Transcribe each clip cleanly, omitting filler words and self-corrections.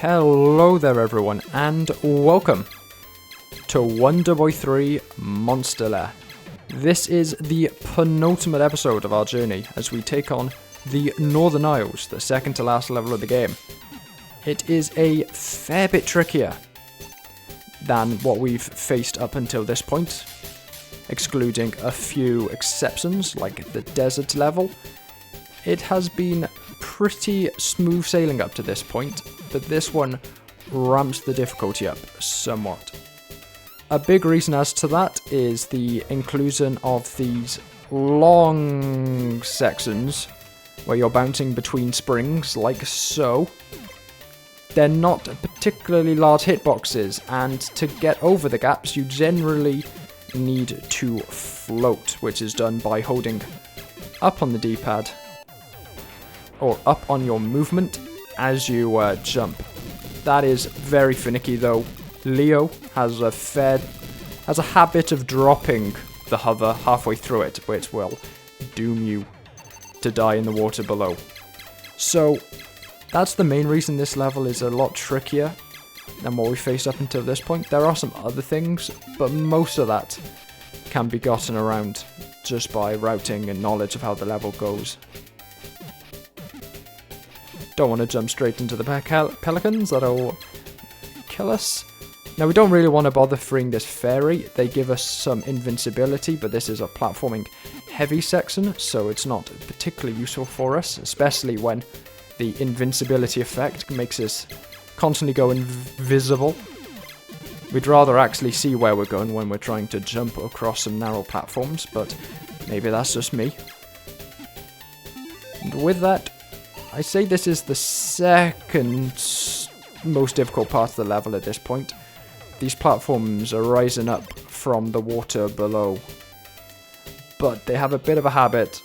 Hello there everyone, and welcome to Wonder Boy 3 Monster Lair. This is the penultimate episode of our journey as we take on the Northern Isles, the second to last level of the game. It is a fair bit trickier than what we've faced up until this point, excluding a few exceptions like the desert level. It has been pretty smooth sailing up to this point, but this one ramps the difficulty up somewhat. A big reason as to that is the inclusion of these long sections where you're bouncing between springs like so. They're not particularly large hitboxes, and to get over the gaps you generally need to float, which is done by holding up on the D-pad or up on your movement as you jump. That is very finicky though. Leo has a habit of dropping the hover halfway through it, which will doom you to die in the water below. So that's the main reason this level is a lot trickier than what we faced up until this point. There are some other things, but most of that can be gotten around just by routing and knowledge of how the level goes. Don't want to jump straight into the pelicans, that'll kill us. Now we don't really want to bother freeing this fairy. They give us some invincibility, but this is a platforming heavy section, so it's not particularly useful for us, especially when the invincibility effect makes us constantly go invisible. We'd rather actually see where we're going when we're trying to jump across some narrow platforms, but maybe that's just me. And with that, I say this is the second most difficult part of the level at this point. These platforms are rising up from the water below, but they have a bit of a habit.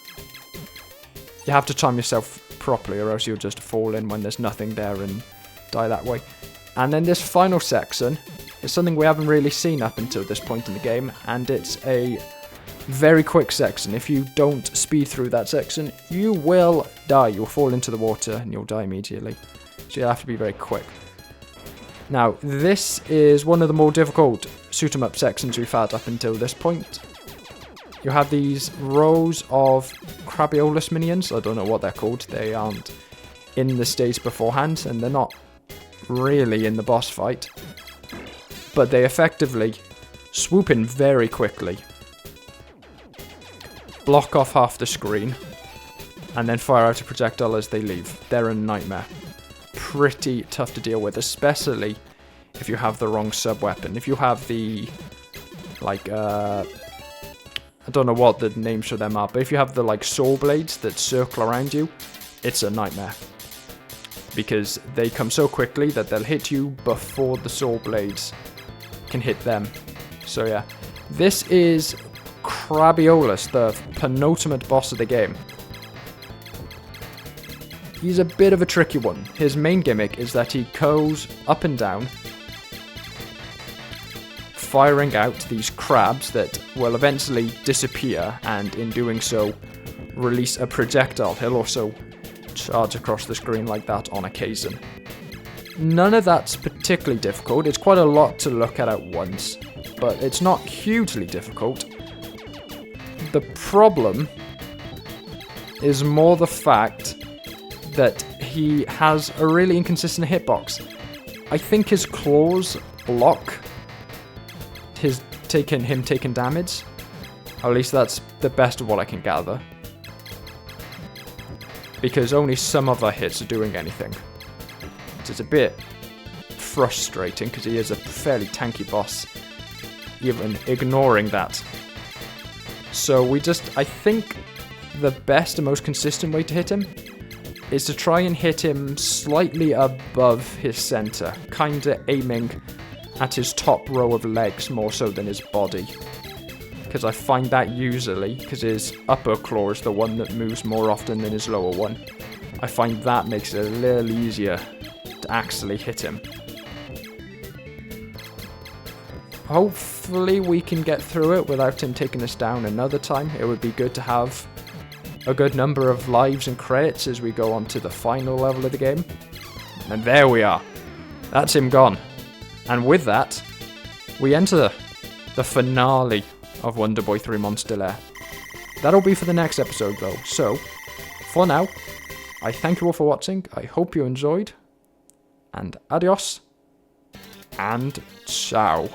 You have to time yourself properly or else you'll just fall in when there's nothing there and die that way. And then this final section is something we haven't really seen up until this point in the game, and it's a very quick section. If you don't speed through that section, you will die. You'll fall into the water and you'll die immediately. So you'll have to be very quick. Now, this is one of the more difficult shoot 'em up sections we've had up until this point. You have these rows of Crabiolus minions. I don't know what they're called. They aren't in the stage beforehand, and they're not really in the boss fight. But they effectively swoop in very quickly, block off half the screen, and then fire out a projectile as they leave. They're a nightmare. Pretty tough to deal with, especially if you have the wrong sub-weapon. If you have the, I don't know what the names for them are, but if you have the, saw blades that circle around you, it's a nightmare. Because they come so quickly that they'll hit you before the saw blades can hit them. So yeah, this is Crabiolus, the penultimate boss of the game. He's a bit of a tricky one. His main gimmick is that he goes up and down, firing out these crabs that will eventually disappear, and in doing so, release a projectile. He'll also charge across the screen like that on occasion. None of that's particularly difficult. It's quite a lot to look at once, but it's not hugely difficult. The problem is more the fact that he has a really inconsistent hitbox. I think his claws block him taking damage. At least that's the best of what I can gather. Because only some of our hits are doing anything. It's a bit frustrating because he is a fairly tanky boss, even ignoring that. So I think the best and most consistent way to hit him is to try and hit him slightly above his center, kinda aiming at his top row of legs more so than his body. Because I find that usually, because his upper claw is the one that moves more often than his lower one, I find that makes it a little easier to actually hit him. Hopefully we can get through it without him taking us down another time. It would be good to have a good number of lives and credits as we go on to the final level of the game. And there we are. That's him gone. And with that, we enter the finale of Wonder Boy 3 Monster Lair. That'll be for the next episode though. So, for now, I thank you all for watching. I hope you enjoyed. And adios. And ciao.